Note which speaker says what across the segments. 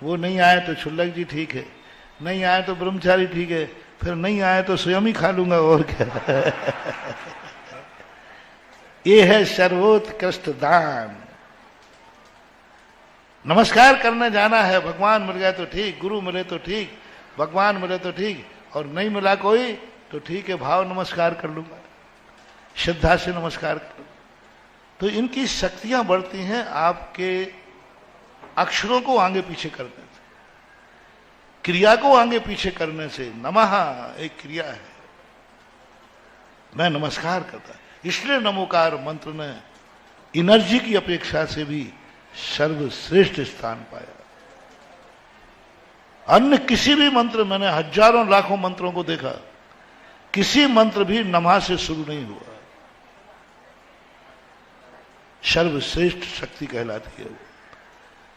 Speaker 1: वो नहीं आए तो क्षुल्लक जी ठीक है, नहीं आए तो ब्रह्मचारी ठीक है, फिर नहीं आए तो स्वयं ही खा लूंगा और क्या। ये है सर्वोत्कृष्ट दान। नमस्कार करने जाना है, भगवान मिल गए तो ठीक, गुरु मिले तो ठीक, भगवान मिले तो ठीक, और नहीं मिला कोई तो ठीक है, भाव नमस्कार कर लूंगा, श्रद्धा से नमस्कार कर लूंगा। तो इनकी शक्तियां बढ़ती हैं आपके अक्षरों को आगे पीछे करने से, क्रिया को आगे पीछे करने से। नमः एक क्रिया है, मैं नमस्कार करता, इसलिए नमोकार मंत्र ने एनर्जी की अपेक्षा से भी सर्वश्रेष्ठ स्थान पाया। अन्य किसी भी मंत्र, मैंने हजारों लाखों मंत्रों को देखा, किसी मंत्र भी नमः से शुरू नहीं हुआ। सर्वश्रेष्ठ शक्ति कहलाती है वो।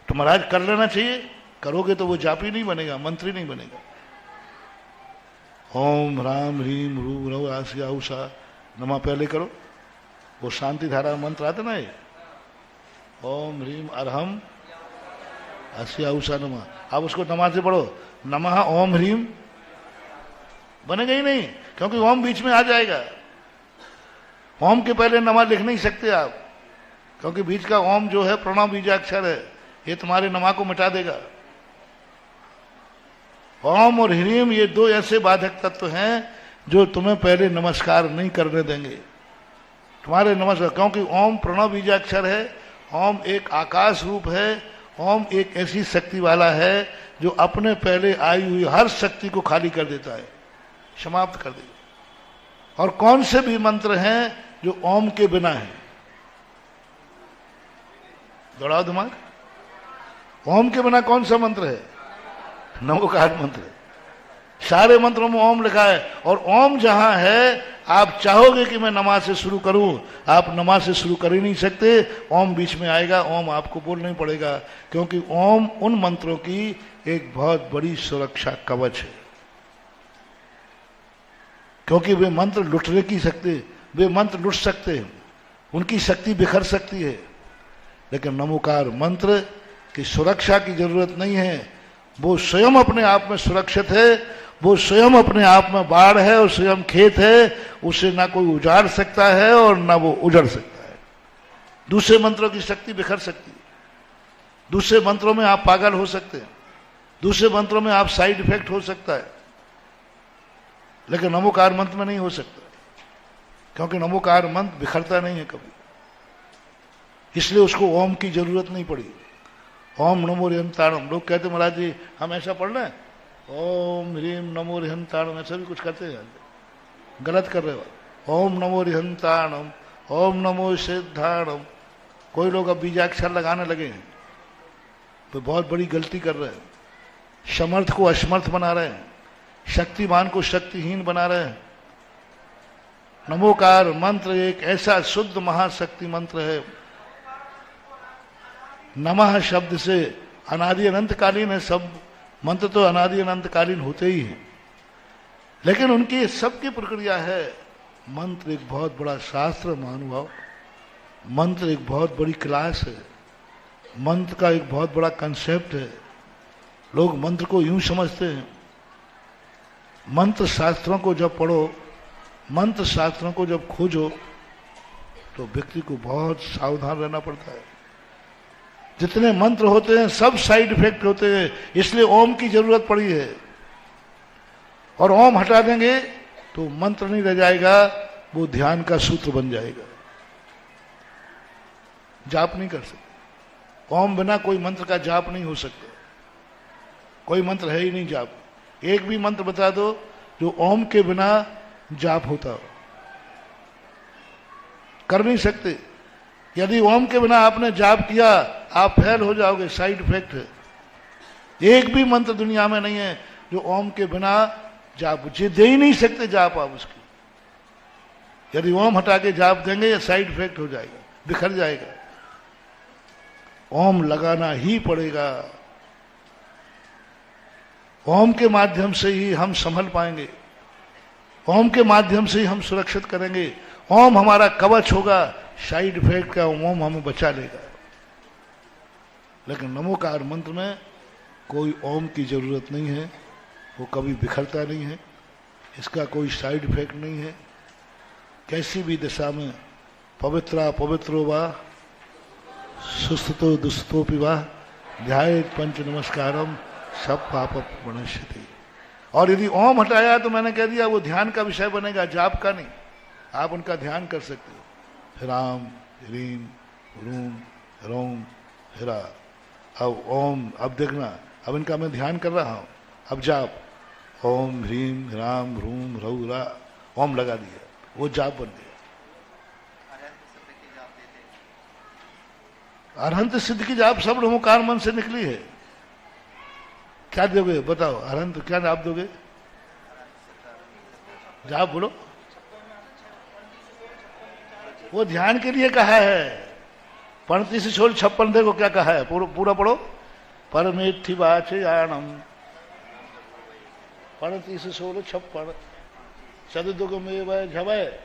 Speaker 1: तो महाराज कर लेना चाहिए, करोगे तो वो जापी नहीं बनेगा, मंत्री नहीं बनेगा। ओम राम ह्रीम रू रव आसिया उषा नमा पहले करो, वो शांति धारा मंत्र आता ना ये, ओम ह्रीम अरहम आसिया उषा नमा। आप उसको नमा से पढ़ो, नमः ओम ह्रीम बनेगा ही नहीं, क्योंकि ओम बीच में आ जाएगा। ओम के पहले नमा लिख नहीं सकते आप, क्योंकि बीच का ओम जो है प्रणव बीजाक्षर है, ये तुम्हारे नमा को मिटा देगा। ओम और ह्रीम ये दो ऐसे बाधक तत्व हैं जो तुम्हें पहले नमस्कार नहीं करने देंगे तुम्हारे नमस्कार, क्योंकि ओम प्रणव बीजाक्षर है, ओम एक आकाश रूप है, ओम एक ऐसी शक्ति वाला है जो अपने पहले आई हुई हर शक्ति को खाली कर देता है, समाप्त कर देगा। और कौन से भी मंत्र हैं जो ओम के बिना है? दौड़ाओ दिमाग, ओम के बिना कौन सा मंत्र है? नमोकार मंत्र है। सारे मंत्रों में ओम लिखा है, और ओम जहां है आप चाहोगे कि मैं नमाज से शुरू करूं, आप नमाज से शुरू कर ही नहीं सकते, ओम बीच में आएगा, ओम आपको बोलना ही पड़ेगा, क्योंकि ओम उन मंत्रों की एक बहुत बड़ी सुरक्षा कवच है। क्योंकि वे मंत्र लुटने की शक्ति, वे मंत्र लुट सकते हैं, उनकी शक्ति बिखर सकती है, लेकिन नमोकार मंत्र की सुरक्षा की जरूरत नहीं है। वो स्वयं अपने आप में सुरक्षित है, वो स्वयं अपने आप में बाढ़ है और स्वयं खेत है, उसे ना कोई उजाड़ सकता है और ना वो उजड़ सकता है। दूसरे मंत्रों की शक्ति बिखर सकती है, दूसरे मंत्रों में आप पागल हो सकते हैं, दूसरे मंत्रों में आप साइड इफेक्ट हो सकता है, लेकिन नमोकार मंत्र में नहीं हो सकता, क्योंकि नमोकार मंत्र बिखरता नहीं है कभी, इसलिए उसको ओम की जरूरत नहीं पड़ी। ओम नमो ह्रीम। लोग कहते महाराज जी हम ऐसा पढ़ रहे हैं, ओम ह्रीम नमो ह्रीम, ऐसा भी कुछ करते हैं, गलत कर रहे हो। ओम नमो ह्रीम, ओम नमो सिद्धाणम। कोई लोग अब बीजाक्षर लगाने लगे हैं तो बहुत बड़ी गलती कर रहे हैं, समर्थ को असमर्थ बना रहे हैं, शक्तिमान को शक्तिहीन बना रहे हैं। नमोकार मंत्र एक ऐसा शुद्ध महाशक्ति मंत्र है। नमः शब्द से अनादि अनंतकालीन है, सब मंत्र तो अनादि अनंतकालीन होते ही हैं, लेकिन उनकी सबकी प्रक्रिया है। मंत्र एक बहुत बड़ा शास्त्र महानुभाव, मंत्र एक बहुत बड़ी क्लास है, मंत्र का एक बहुत बड़ा कंसेप्ट है। लोग मंत्र को यूं समझते हैं, मंत्र शास्त्रों को जब पढ़ो, मंत्र शास्त्रों को जब खोजो, तो व्यक्ति को बहुत सावधान रहना पड़ता है। जितने मंत्र होते हैं सब साइड इफेक्ट होते हैं, इसलिए ओम की जरूरत पड़ी है। और ओम हटा देंगे तो मंत्र नहीं रह जाएगा, वो ध्यान का सूत्र बन जाएगा, जाप नहीं कर सकते। ओम बिना कोई मंत्र का जाप नहीं हो सकता, कोई मंत्र है ही नहीं जाप। एक भी मंत्र बता दो जो ओम के बिना जाप होता हो, कर नहीं सकते। यदि ओम के बिना आपने जाप किया आप फेल हो जाओगे, साइड इफेक्ट है। एक भी मंत्र दुनिया में नहीं है जो ओम के बिना जाप दे ही नहीं सकते, जाप आप उसकी। यदि ओम हटा के जाप देंगे या साइड इफेक्ट हो जाएगा, बिखर जाएगा। ओम लगाना ही पड़ेगा, ओम के माध्यम से ही हम संभल पाएंगे, ओम के माध्यम से ही हम सुरक्षित करेंगे। ओम हमारा कवच होगा, साइड इफेक्ट का ओम हमें बचा लेगा। लेकिन नमोकार मंत्र में कोई ओम की जरूरत नहीं है, वो कभी बिखरता नहीं है, इसका कोई साइड इफेक्ट नहीं है। कैसी भी दशा में पवित्रा पवित्रो वा सुस्ततो दुस्तो पिवा ध्याये पंच नमस्कारम सब पाप प्रणश्यति। और यदि ओम हटाया तो मैंने कह दिया वो ध्यान का विषय बनेगा, जाप का नहीं। आप उनका ध्यान कर सकते हो, राम ह्रीम रूम रोम हिरा। अब ओम, अब देखना, अब इनका मैं ध्यान कर रहा हूँ, अब जाप ओम ह्रीम राम रूम रौरा, ओम लगा दिया, वो जाप बन गया। अरहंत सिद्ध की जाप सब ओंकार मन से निकली है। क्या दोगे बताओ, अरहंत क्या जाप दोगे? जाप बोलो। वो ध्यान के लिए कहा है। 35 से 56 देखो क्या कहा है, पूरा पढ़ो। परमेठि वाचयाणम 35 से 56 चतुर्दुग में झवय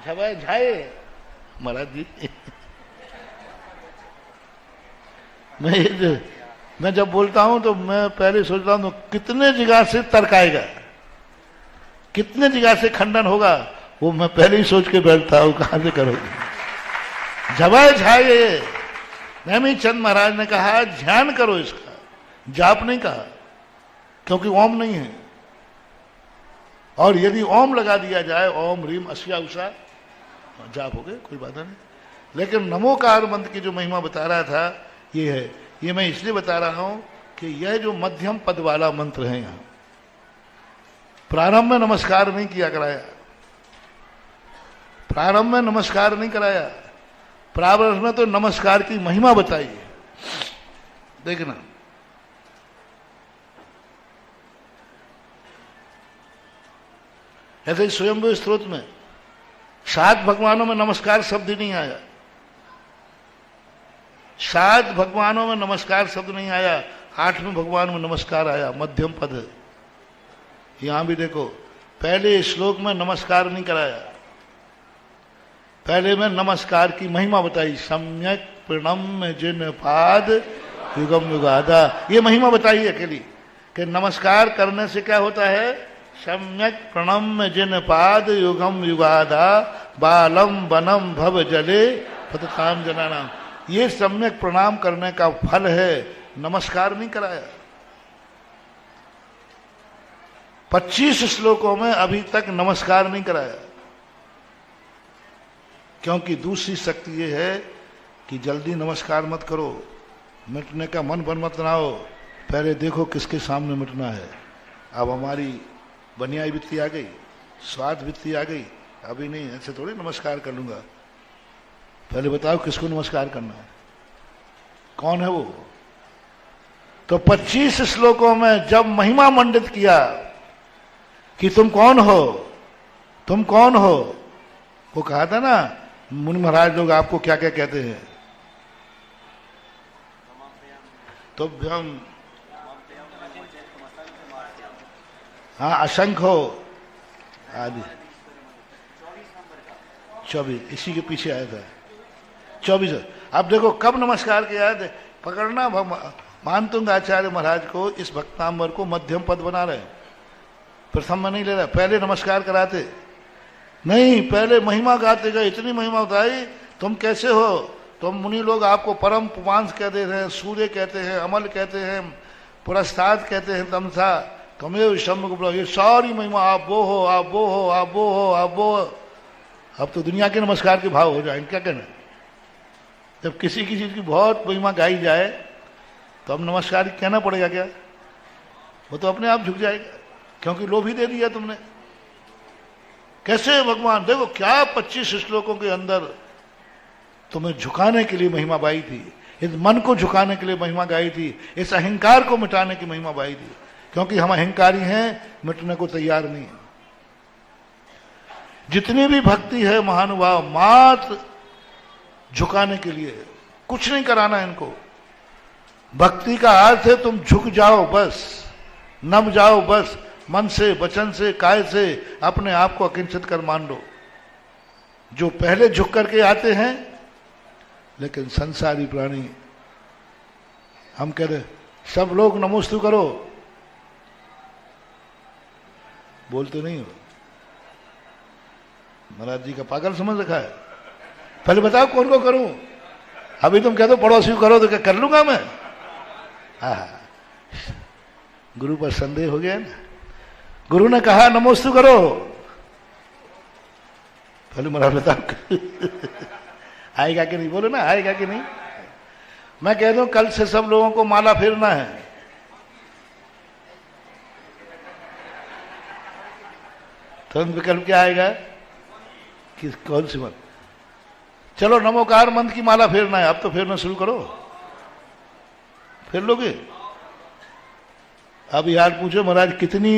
Speaker 1: झवय झाए। महाराज जी मैं जब बोलता हूं तो मैं पहले सोचता हूं कितने जगह से तर्क आएगा, कितने जगह से खंडन होगा, वो मैं पहले ही सोच के बैठता हूं कहां से करोगे। झवाए झाए नेमी चंद महाराज ने कहा ध्यान करो इसका, जाप नहीं कहा, क्योंकि ओम नहीं है। और यदि ओम लगा दिया जाए, ओम रीम अस्या उषा, जाप हो गए, कोई बाधा नहीं। लेकिन नमोकार मंत्र की जो महिमा बता रहा था ये है, ये मैं इसलिए बता रहा हूं कि यह जो मध्यम पद वाला मंत्र है, यहां प्रारंभ में नमस्कार नहीं किया कराया, प्रारंभ में नमस्कार नहीं कराया, प्रारंभ में तो नमस्कार की महिमा बताई है। देखना ऐसे ही स्वयंभू स्त्रोत में 7 भगवानों में नमस्कार शब्द नहीं आया, 7 भगवानों में नमस्कार शब्द नहीं आया, 8वें भगवान में नमस्कार आया, मध्यम पद है। यहां भी देखो पहले श्लोक में नमस्कार नहीं कराया, पहले में नमस्कार की महिमा बताई। सम्यक प्रणम्य जिन पाद युगम युगादा, ये महिमा बताई अकेली कि नमस्कार करने से क्या होता है। सम्यक प्रणम्य जिन पाद युगम युगादा बालम वनम भव जले पतताम जनानाम, ये सम्यक प्रणाम करने का फल है, नमस्कार नहीं कराया। 25 श्लोकों में अभी तक नमस्कार नहीं कराया, क्योंकि दूसरी शक्ति ये है कि जल्दी नमस्कार मत करो, मिटने का मन बन मत बनाओ, पहले देखो किसके सामने मिटना है। अब हमारी बनियाई वित्ती आ गई, स्वाद वित्ती आ गई, अभी नहीं, ऐसे थोड़ी नमस्कार कर लूंगा, पहले बताओ किसको नमस्कार करना है, कौन है वो। तो 25 श्लोकों में जब महिमा मंडित किया कि तुम कौन हो, तुम कौन हो, वो कहा था ना मुनि महाराज लोग आपको क्या क्या कहते हैं, तुभ्यम, हाँ असंख्य आदि, 24 इसी के पीछे आया था 24। अब देखो कब नमस्कार किया है, पकड़ना मानतुंग आचार्य महाराज को, इस भक्तांबर को मध्यम पद बना रहे, प्रथम में नहीं ले रहा, पहले नमस्कार कराते नहीं, पहले महिमा गाते गए, इतनी महिमा बताई। तुम कैसे हो, तुम मुनि लोग आपको परम पुमांस कहते हैं, सूर्य कहते हैं, अमल कहते हैं, पुरस्ताद कहते हैं, तमसा कमेव शम्भ, ये सारी महिमा आप वो हो, आप वो हो, आप वो हो, आप वो। अब तो दुनिया के नमस्कार के भाव हो जाएंगे, क्या कहना। जब किसी की चीज की बहुत महिमा गाई जाए तो अब नमस्कार कहना पड़ेगा क्या, वो तो अपने आप झुक जाएगा, क्योंकि लोभ ही दे दिया तुमने। कैसे भगवान, देखो क्या 25 श्लोकों के अंदर तुम्हें झुकाने के लिए महिमा गाई थी, इस मन को झुकाने के लिए महिमा गाई थी, इस अहंकार को मिटाने की महिमा गाई थी, क्योंकि हम अहंकारी हैं, मिटने को तैयार नहीं है। जितनी भी भक्ति है महानुभाव, मात्र झुकाने के लिए, कुछ नहीं कराना है इनको। भक्ति का अर्थ है तुम झुक जाओ बस, नम जाओ बस, मन से, वचन से, काय से अपने आप को अकिंचित कर मान लो। जो पहले झुक करके आते हैं, लेकिन संसारी प्राणी हम कह रहे सब लोग नमोस्तु करो। बोलते नहीं हो। महाराज जी का पागल समझ रखा है। पहले बताओ कौन को करूं। अभी तुम कह दो पड़ोसी को करो तो क्या कर लूंगा मैं? गुरु पर संदेह हो गया ना। गुरु ने कहा नमोस्तु करो, पहले महाराज बताओ आएगा कि नहीं? बोलो ना, आएगा कि नहीं? मैं कह दूं कल से सब लोगों को माला फेरना है, तुरंत विकल्प क्या आएगा? किस कौन सी मंत्र? चलो नमोकार मंत्र की माला फेरना है, अब तो फेरना शुरू करो। फेर लोगे? अब यार पूछो महाराज कितनी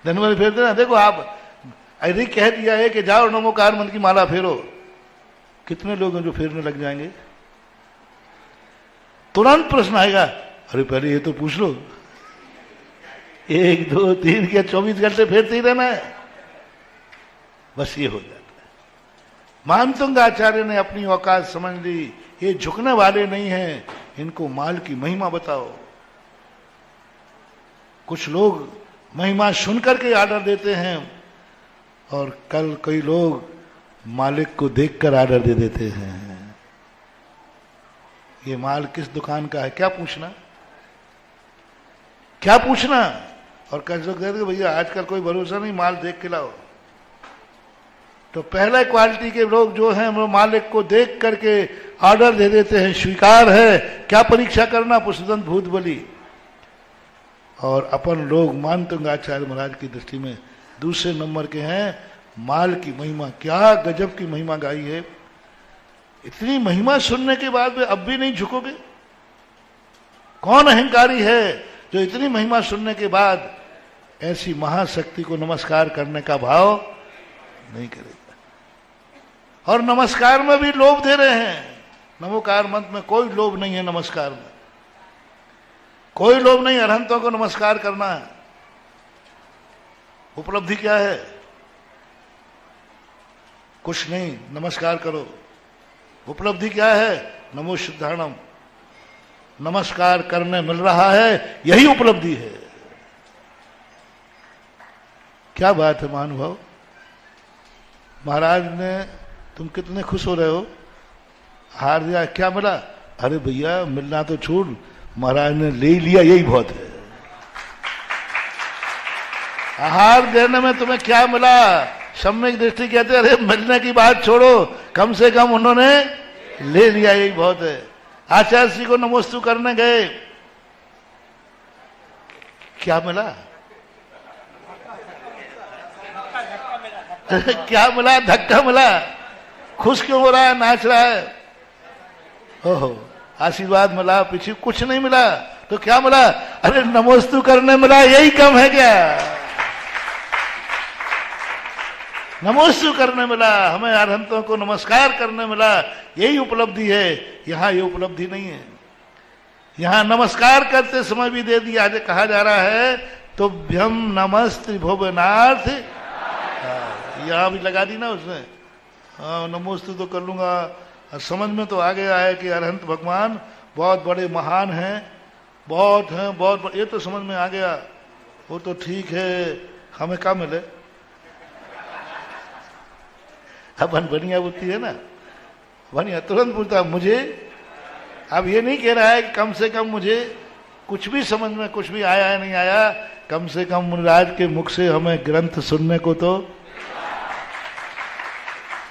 Speaker 1: दिन में फेर देना। देखो आप यदि कह दिया है कि जाओ नमोकार मंत्र की माला फेरो, कितने लोग हैं जो फेरने लग जाएंगे? तुरंत प्रश्न आएगा, अरे पहले ये तो पूछ लो, 1 2 3 क्या 24 घंटे फेरते ही रहना है? बस ये हो जाता है। मानतुंग आचार्य ने अपनी औकात समझ ली, ये झुकने वाले नहीं हैं, इनको माल की महिमा बताओ। कुछ लोग महिमा सुनकर के आर्डर देते हैं और कल कई लोग मालिक को देखकर आर्डर दे देते हैं। ये माल किस दुकान का है क्या पूछना, क्या पूछना? और कई लोग कहते हैं भैया आजकल कोई भरोसा नहीं, माल देख के लाओ। तो पहले क्वालिटी के लोग जो हैं वो मालिक को देख करके ऑर्डर दे देते हैं, स्वीकार है, क्या परीक्षा करना, पुष्पदंत भूत बलि। और अपन लोग मानतुंग आचार्य महाराज की दृष्टि में दूसरे नंबर के हैं। माल की महिमा, क्या गजब की महिमा गाई है। इतनी महिमा सुनने के बाद भी अब भी नहीं झुकोगे? कौन अहंकारी है जो इतनी महिमा सुनने के बाद ऐसी महाशक्ति को नमस्कार करने का भाव नहीं करेगा? और नमस्कार में भी लोभ दे रहे हैं। नमोकार मंत्र में कोई लोभ नहीं है, नमस्कार में कोई लोभ नहीं। अरहंतों को नमस्कार करना है। उपलब्धि क्या है? कुछ नहीं, नमस्कार करो। उपलब्धि क्या है? नमो शुद्धाणम, नमस्कार करने मिल रहा है, यही उपलब्धि है। क्या बात है महानुभाव। महाराज ने, तुम कितने खुश हो रहे हो, हार दिया, क्या मिला? अरे भैया मिलना तो छोड़, महाराज ने ले लिया, यही बहुत है। आहार देने में तुम्हें क्या मिला? सम्यक दृष्टि कहते अरे मिलने की बात छोड़ो, कम से कम उन्होंने ले लिया, यही बहुत है। आचार्य श्री को नमोस्तु करने गए, क्या मिला? क्या मिला? धक्का मिला। खुश क्यों हो रहा है, नाच रहा है? ओहो, आशीर्वाद मिला, पीछे कुछ नहीं मिला, तो क्या मिला? अरे नमोस्तु करने मिला, यही कम है क्या? नमोस्तु करने मिला, हमें अरहंतों को नमस्कार करने मिला, यही उपलब्धि है। यहां ये उपलब्धि नहीं है। यहां नमस्कार करते समय भी दे दिया, आज कहा जा रहा है तो भ्यम नमस्ते भुवनाथ, यहां भी लगा दी ना उसने। हाँ नमोस्तु तो कर लूंगा। समझ में तो आ गया है कि अरहंत भगवान बहुत बड़े महान हैं, बहुत हैं, बहुत, ये तो समझ में आ गया। वो तो ठीक है, हमें क्या मिले? अपन बनिया बुद्धि है ना, बनिया तुरंत पूछता मुझे। अब ये नहीं कह रहा है कि कम से कम मुझे कुछ भी समझ में कुछ भी आया है नहीं आया, कम से कम मुनिराज के मुख से हमें ग्रंथ सुनने को तो।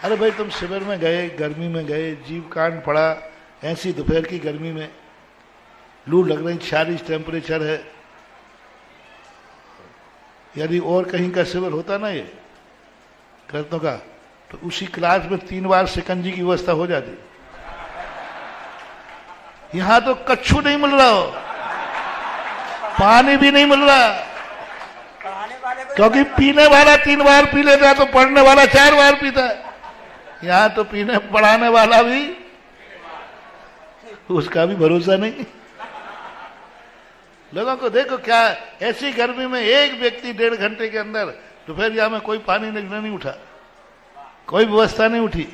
Speaker 1: अरे भाई तुम शिविर में गए, गर्मी में गए, जीव कांड पड़ा, ऐसी दोपहर की गर्मी में, लू लग रही, 46 टेम्परेचर है। यदि और कहीं का शिविर होता ना ये ग्रंथों का, तो उसी क्लास में 3 बार शिकंजी की व्यवस्था हो जाती। यहां तो कच्छू नहीं मिल रहा हो, पानी भी नहीं मिल रहा, क्योंकि पीने वाला 3 बार पी लेता है तो पढ़ने वाला 4 बार पीता है। यहां तो पीने पढ़ाने वाला भी, उसका भी भरोसा नहीं। लोगों को देखो क्या, ऐसी गर्मी में एक व्यक्ति 1.5 घंटे के अंदर दोपहर में कोई पानी नहीं उठा, कोई व्यवस्था नहीं उठी,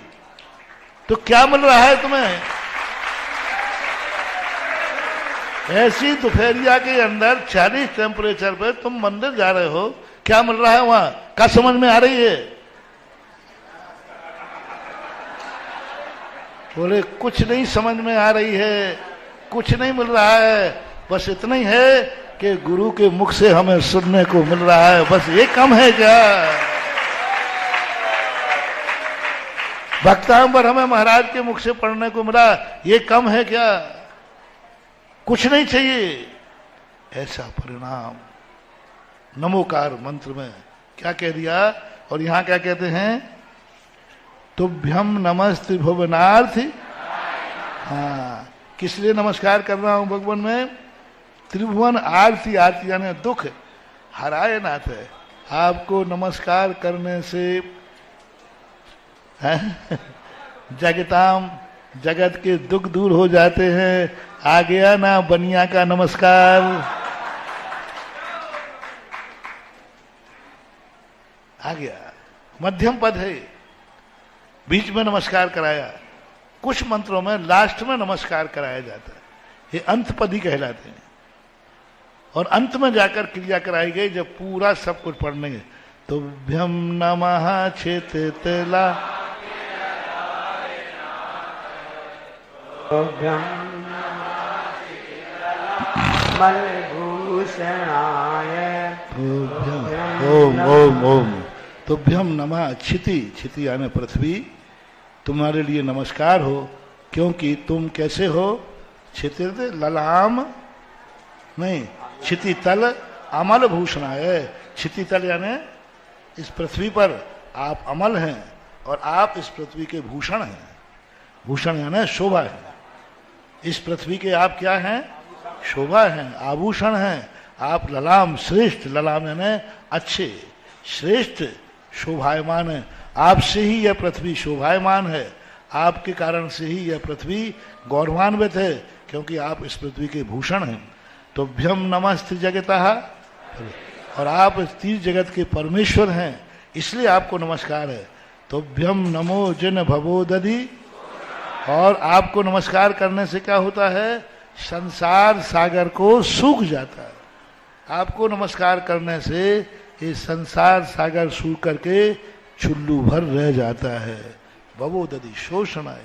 Speaker 1: तो क्या मिल रहा है तुम्हें? ऐसी दोपहरिया के अंदर 40 टेम्परेचर पे तुम मंदिर जा रहे हो, क्या मिल रहा है वहां? क्या समझ में आ रही है? बोले कुछ नहीं समझ में आ रही है, कुछ नहीं मिल रहा है, बस इतना ही है कि गुरु के मुख से हमें सुनने को मिल रहा है, बस ये कम है क्या? भक्तांबर हमें महाराज के मुख से पढ़ने को मिला, ये कम है क्या? कुछ नहीं चाहिए। ऐसा परिणाम नमोकार मंत्र में क्या कह दिया, और यहां क्या कहते हैं? तुभ्यम नमस्ते भुवनार्थी। हाँ, किस लिए नमस्कार कर रहा हूं भगवान में? त्रिभुवन आरती, आरती यानी दुख हराए नाथ है। आपको नमस्कार करने से जगताम जगत के दुख दूर हो जाते हैं। आ गया ना बनिया का नमस्कार, आ गया। मध्यम पद है, बीच में नमस्कार कराया। कुछ मंत्रों में लास्ट में नमस्कार कराया जाता है, ये अंत पद ही कहलाते हैं। और अंत में जाकर क्रिया कराई गई जब पूरा सब कुछ पढ़ने गए। तो भ्यम नमः छेतेला, ओम ओम ओम। तुभ्यम नमः क्षिति, क्षिति यानी पृथ्वी, तुम्हारे लिए नमस्कार हो, क्योंकि तुम कैसे हो? क्षितिर्द ललाम नहीं, क्षिति तल अमल भूषणाय। क्षिति तल यानी इस पृथ्वी पर आप अमल हैं और आप इस पृथ्वी के भूषण हैं। भूषण यानी शोभा है। इस पृथ्वी के आप क्या हैं? शोभा हैं, आभूषण हैं। आप ललाम श्रेष्ठ, ललाम यानी अच्छे, श्रेष्ठ, शोभायमान है। आपसे ही यह पृथ्वी शोभायमान है, आपके कारण से ही यह पृथ्वी गौरवान्वित है, क्योंकि आप इस पृथ्वी के भूषण हैं। तो भ्यम नमस्ते जगतः, और आप इस तीर जगत के परमेश्वर हैं, इसलिए आपको नमस्कार है। तो भ्यम नमो जिन भवोदधि, और आपको नमस्कार करने से क्या होता है? संसार सागर को सूख जाता है। आपको नमस्कार करने से ये संसार सागर सूख करके चुल्लू भर रह जाता है। भवोदधि शोषणाय।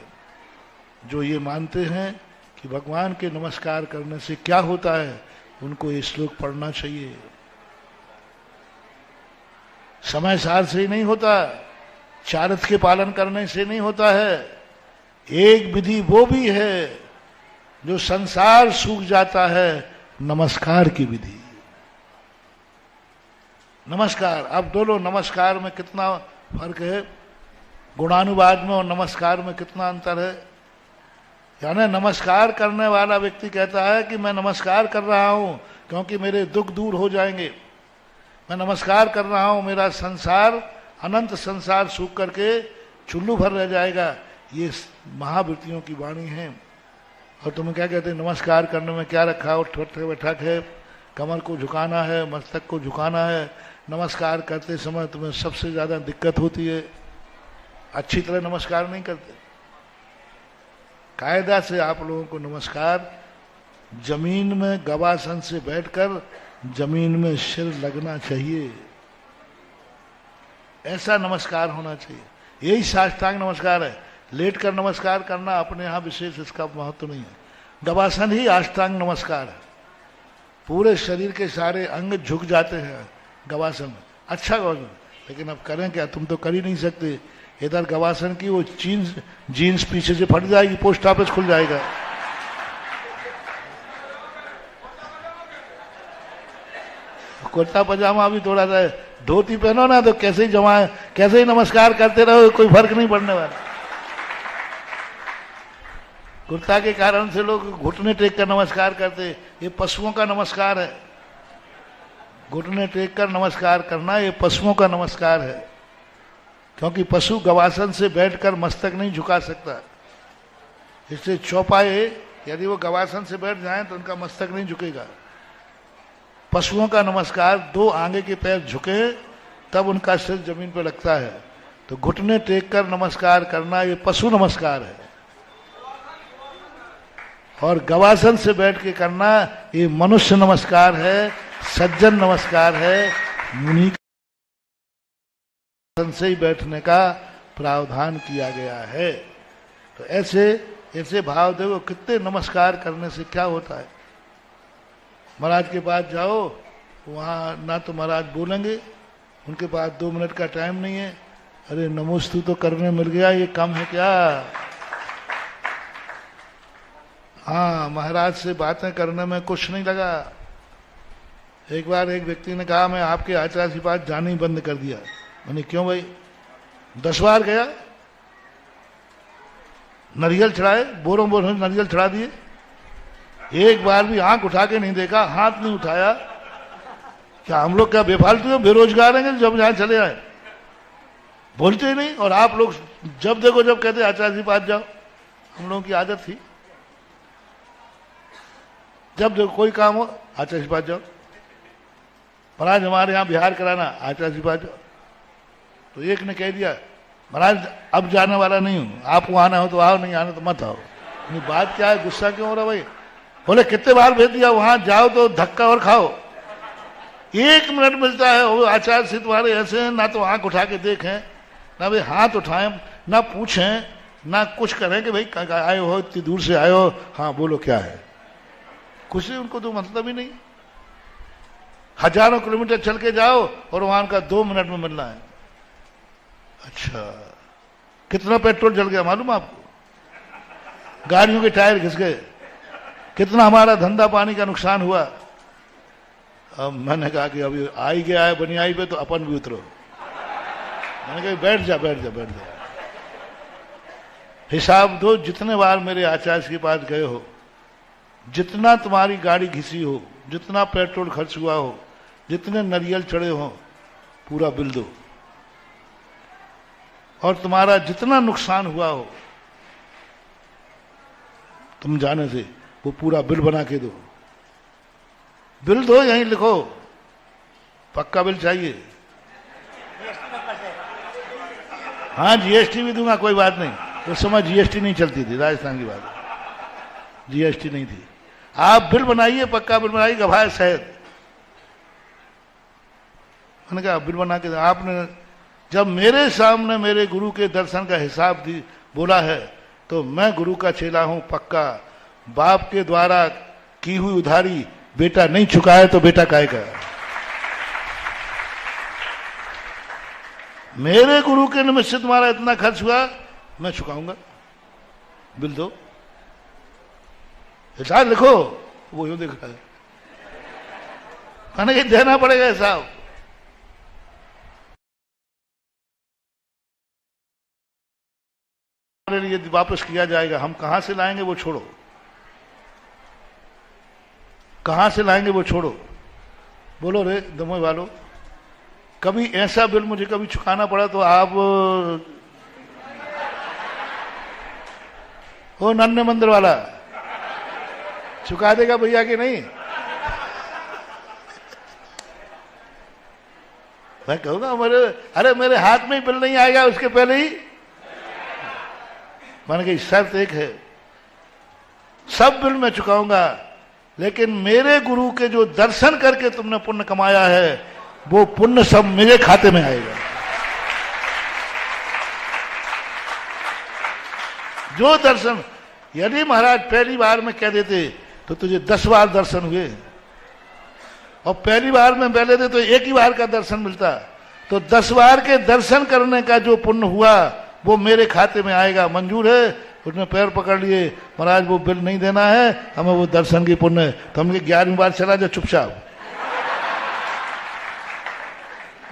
Speaker 1: जो ये मानते हैं कि भगवान के नमस्कार करने से क्या होता है, उनको ये श्लोक पढ़ना चाहिए। समय सार से ही नहीं होता, चारित्र के पालन करने से नहीं होता है। एक विधि वो भी है जो संसार सूख जाता है, नमस्कार की विधि। नमस्कार, अब दोनों नमस्कार में कितना फर्क है, गुणानुवाद में और नमस्कार में कितना अंतर है। यानी नमस्कार करने वाला व्यक्ति कहता है कि मैं नमस्कार कर रहा हूं क्योंकि मेरे दुख दूर हो जाएंगे, मैं नमस्कार कर रहा हूं, मेरा संसार, अनंत संसार सूख करके चुल्लू भर रह जाएगा। ये महावृत्तियों की वाणी है। और तुम्हें क्या कहते हैं? नमस्कार करने में क्या रखा? उठ बैठक है, कमर को झुकाना है, मस्तक को झुकाना है। नमस्कार करते समय तुम्हें सबसे ज्यादा दिक्कत होती है, अच्छी तरह नमस्कार नहीं करते। कायदा से आप लोगों को नमस्कार जमीन में गवासन से बैठकर जमीन में सिर लगना चाहिए, ऐसा नमस्कार होना चाहिए। यही साष्टांग नमस्कार है। लेट कर नमस्कार करना अपने यहाँ विशेष इसका महत्व नहीं है। गवासन ही अष्टांग नमस्कार है। पूरे शरीर के सारे अंग झुक जाते हैं गवासन में, अच्छा गवासन। लेकिन अब करें क्या, तुम तो कर ही नहीं सकते। इधर गवासन की वो जीन्स पीछे से फट जाएगी, पोस्ट ऑफिस खुल जाएगा। कुर्ता पजामा भी थोड़ा सा, धोती पहनो ना तो कैसे ही कैसे ही नमस्कार करते रहो, कोई फर्क नहीं पड़ने वाला। कुर्ता के कारण से लोग घुटने टेक कर नमस्कार करते, ये पशुओं का नमस्कार है। घुटने टेक कर नमस्कार करना ये पशुओं का नमस्कार है, क्योंकि पशु गवासन से बैठकर मस्तक नहीं झुका सकता। इससे चौपाए यदि वो गवासन से बैठ जाएं तो उनका मस्तक नहीं झुकेगा। पशुओं का नमस्कार, दो आगे के पैर झुके तब उनका सिर जमीन पर लगता है। तो घुटने टेक कर नमस्कार करना ये पशु नमस्कार है। और गवासन से बैठ के करना ये मनुष्य नमस्कार है, सज्जन नमस्कार है, मुनि से ही बैठने का प्रावधान किया गया है। तो ऐसे ऐसे भाव देखो, कितने नमस्कार करने से क्या होता है। महाराज के पास जाओ, वहाँ ना तो महाराज बोलेंगे, उनके पास 2 मिनट का टाइम नहीं है। अरे नमोस्तु तो करने मिल गया, ये कम है क्या। हाँ, महाराज से बातें करने में कुछ नहीं लगा। एक बार एक व्यक्ति ने कहा मैं आपके आचार्य के पास जाना ही बंद कर दिया। मैंने क्यों भाई? 10 बार गया, नारियल चढ़ाए, बोरों बोरों नारियल चढ़ा दिए, एक बार भी आंख उठा के नहीं देखा, हाथ नहीं उठाया। क्या हम लोग क्या बेफालतू हैं, बेरोजगार हैं जब जहां चले आए, बोलते ही नहीं। और आप लोग जब देखो जब कहते आचार्य जी पास जाओ, हम लोगों की आदत थी, जब देखो कोई काम हो आचार्य जी पास जाओ। महाराज हमारे यहाँ बिहार कराना, आचार्य जी पास जाओ। तो एक ने कह दिया महाराज अब जाने वाला नहीं हूं, आपको आना हो तो आओ, नहीं आना तो मत आओ। नहीं, बात क्या है, गुस्सा क्यों हो रहा भाई? बोले कितने बार भेज दिया, वहां जाओ तो धक्का और खाओ। 1 मिनट मिलता है, वो आचार्य से तुम्हारे ऐसे हैं, ना तो आंख उठा के देखें, ना भाई हाथ उठाएं, ना पूछें, ना कुछ करें कि भाई आए हो, इतनी दूर से आए हो, हाँ बोलो क्या है। कुछ नहीं, उनको तो मतलब ही नहीं। हजारों किलोमीटर चल के जाओ और वहां का 2 मिनट में मिलना है। अच्छा, कितना पेट्रोल जल गया मालूम आपको? गाड़ियों के टायर घिस गए, कितना हमारा धंधा पानी का नुकसान हुआ। अब मैंने कहा कि अभी आ ही गया है बनियाई पे, तो अपन भी उतरो। मैंने कहा बैठ जा बैठ जा बैठ जा। हिसाब दो, जितने बार मेरे आचार्य के पास गए हो, जितना तुम्हारी गाड़ी घिसी हो, जितना पेट्रोल खर्च हुआ हो, जितने नारियल चढ़े हो, पूरा बिल दो। और तुम्हारा जितना नुकसान हुआ हो तुम जाने से, वो पूरा बिल बना के दो। बिल दो, यहीं लिखो, पक्का बिल चाहिए। हाँ जीएसटी भी दूंगा, कोई बात नहीं। उस समय जीएसटी नहीं चलती थी, राजस्थान की बात, जीएसटी नहीं थी। आप बिल बनाइए, पक्का बिल बनाइए, गवाह सहित। मैंने कहा बिल बना के, आपने जब मेरे सामने मेरे गुरु के दर्शन का हिसाब दी बोला है, तो मैं गुरु का चेला हूं पक्का। बाप के द्वारा की हुई उधारी बेटा नहीं चुकाए तो बेटा काहेगा। मेरे गुरु के निमित्त से तुम्हारा इतना खर्च हुआ, मैं चुकाऊंगा, बिल दो, हिसाब लिखो। वो यूं दिख रहा है, मैंने देना पड़ेगा हिसाब। लिए वापस किया जाएगा, हम कहां से लाएंगे वो छोड़ो, कहां से लाएंगे वो छोड़ो। बोलो रे दमोह वालों, कभी ऐसा बिल मुझे कभी चुकाना पड़ा तो आप वो नन्हे मंदिर वाला चुका देगा भैया कि नहीं? मैं कहूंगा मेरे हाथ में ही बिल नहीं आएगा, उसके पहले ही। मैंने कहा शर्त एक है, सब बिल मैं चुकाऊंगा, लेकिन मेरे गुरु के जो दर्शन करके तुमने पुण्य कमाया है, वो पुण्य सब मेरे खाते में आएगा। जो दर्शन, यदि महाराज पहली बार में कह देते तो तुझे 10 बार दर्शन हुए, और पहली बार में पहले थे तो एक ही बार का दर्शन मिलता, तो 10 बार के दर्शन करने का जो पुण्य हुआ वो मेरे खाते में आएगा। मंजूर है? उसने पैर पकड़ लिए, महाराज वो बिल नहीं देना है, हमें वो दर्शन की पुण्य। तो हमने 11वीं बार चला जा चुपचाप।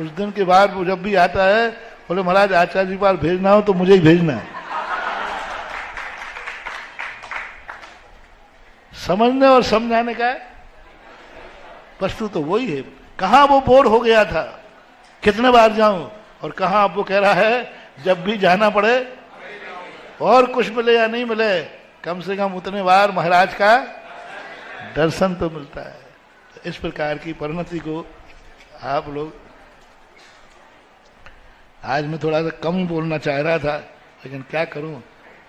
Speaker 1: उस दिन के बाद वो जब भी आता है, बोले महाराज आचार्य जी पास भेजना हो तो मुझे ही भेजना है। समझने और समझाने का है, वस्तु तो वही है। कहां वो बोर हो गया था, कितने बार जाऊं, और कहां अब वो कह रहा है जब भी जाना पड़े, और कुछ मिले या नहीं मिले, कम से कम उतने बार महाराज का दर्शन तो मिलता है। तो इस प्रकार की परिणति को आप लोग, आज मैं थोड़ा सा कम बोलना चाह रहा था, लेकिन क्या करूं,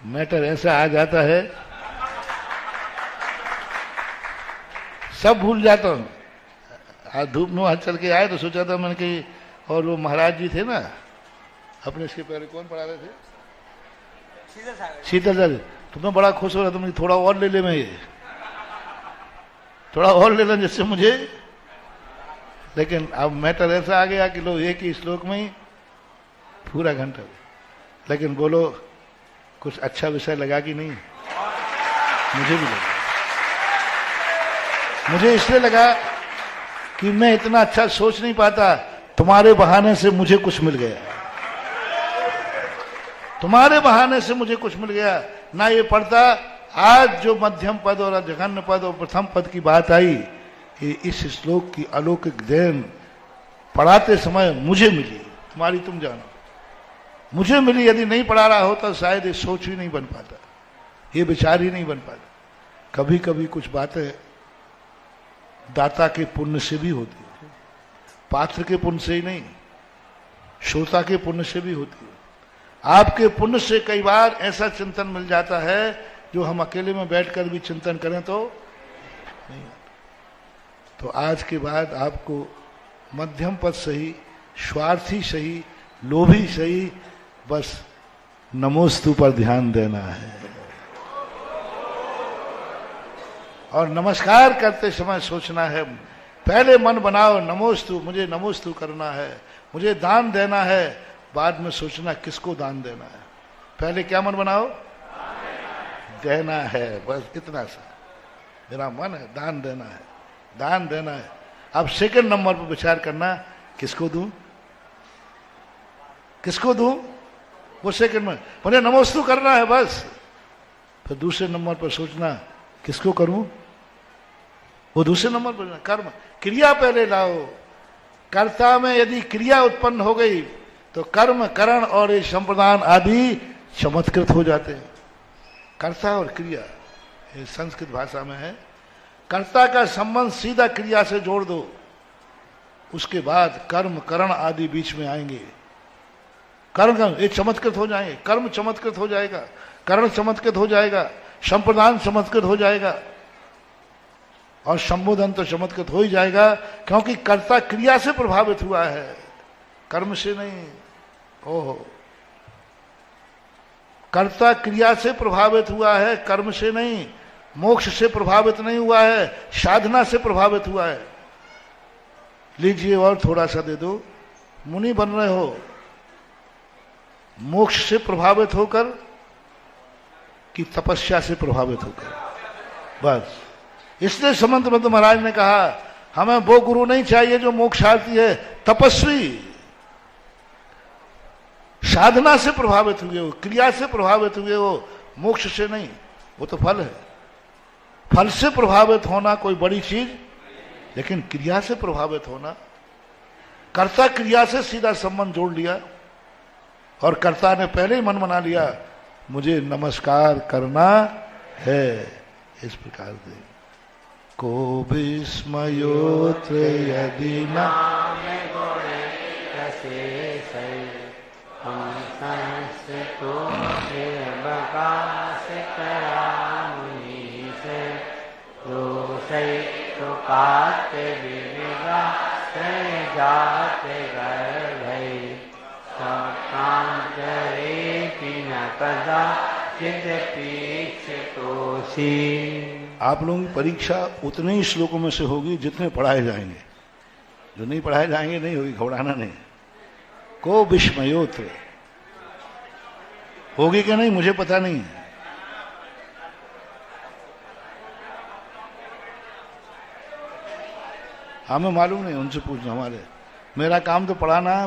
Speaker 1: मैटर ऐसा आ जाता है। सब भूल जाता हूँ। आज धूप में वहां चल के आए तो सोचा था मैंने कि, और वो महाराज जी थे ना अपने, इसके पहले कौन पढ़ा रहे थे, शीतल सर, तुम्हें बड़ा खुश हो रहा, तुमने थोड़ा और ले ले, मैं ये थोड़ा और ले लें जिससे मुझे, लेकिन अब मैटर ऐसा आ गया कि लोग एक ही श्लोक में ही पूरा घंटा, लेकिन बोलो कुछ अच्छा विषय लगा कि नहीं? मुझे भी लगा, मुझे इसलिए लगा कि मैं इतना अच्छा सोच नहीं पाता, तुम्हारे बहाने से मुझे कुछ मिल गया, तुम्हारे बहाने से मुझे कुछ मिल गया। ना ये पढ़ता, आज जो मध्यम पद और जघन्य पद और प्रथम पद की बात आई, इस श्लोक की अलौकिक देन पढ़ाते समय मुझे मिली, तुम्हारी तुम जानो, मुझे मिली। यदि नहीं पढ़ा रहा होता तो शायद ये सोच ही नहीं बन पाता, ये विचार ही नहीं बन पाता। कभी कभी कुछ बातें दाता के पुण्य से भी होती है, पात्र के पुण्य से ही नहीं, श्रोता के पुण्य से भी होती है। आपके पुण्य से कई बार ऐसा चिंतन मिल जाता है जो हम अकेले में बैठकर भी चिंतन करें तो नहीं आता। तो आज के बाद आपको मध्यम पद सही, स्वार्थी सही, लोभी सही, बस नमोस्तु पर ध्यान देना है। और नमस्कार करते समय सोचना है, पहले मन बनाओ नमोस्तु, मुझे नमोस्तु करना है, मुझे दान देना है, बाद में सोचना किसको दान देना है। पहले क्या मन बनाओ? देना है, बस इतना सा मेरा मन है, दान देना है, दान देना है। अब सेकंड नंबर पर विचार करना, किसको दूं, किसको दूं, वो सेकंड में, मुझे नमोस्तु करना है बस। फिर दूसरे नंबर पर सोचना किसको करूं, वो दूसरे नंबर पर कर्म, क्रिया पहले लाओ। कर्ता में यदि क्रिया उत्पन्न हो गई तो कर्म, करण और ये संप्रदान आदि चमत्कृत हो जाते हैं। कर्ता और क्रिया, ये संस्कृत भाषा में है। कर्ता का संबंध सीधा क्रिया से जोड़ दो, उसके बाद कर्म, करण आदि बीच में आएंगे। कर्म ये चमत्कृत हो जाएंगे, कर्म चमत्कृत हो जाएगा, करण चमत्कृत हो जाएगा, संप्रदान चमत्कृत हो जाएगा, और संबोधन तो चमत्कृत हो ही जाएगा, क्योंकि कर्ता क्रिया से प्रभावित हुआ है, कर्म से नहीं। ओहो, कर्ता क्रिया से प्रभावित हुआ है, कर्म से नहीं। मोक्ष से प्रभावित नहीं हुआ है, साधना से प्रभावित हुआ है। लीजिए और थोड़ा सा दे दो, मुनि बन रहे हो, मोक्ष से प्रभावित होकर कि तपस्या से प्रभावित होकर, बस। इसलिए समंत मध्य महाराज ने कहा, हमें वो गुरु नहीं चाहिए जो मोक्षार्थी है, तपस्वी, साधना से प्रभावित हुए हो, क्रिया से प्रभावित हुए हो, मोक्ष से नहीं। वो तो फल है, फल से प्रभावित होना कोई बड़ी चीज, लेकिन क्रिया से प्रभावित होना, कर्ता क्रिया से सीधा संबंध जोड़ लिया, और कर्ता ने पहले ही मन बना लिया मुझे नमस्कार करना है। इस प्रकार से को विस्मयोत्र यदि न आप लोगों की परीक्षा उतने ही श्लोकों में से होगी जितने पढ़ाए जाएंगे, जो नहीं पढ़ाए जाएंगे नहीं होगी, घबराना नहीं। को विस्मयोत्र होगी कि नहीं मुझे पता नहीं, हमें मालूम नहीं, उनसे पूछना। हमारे मेरा काम तो पढ़ाना है।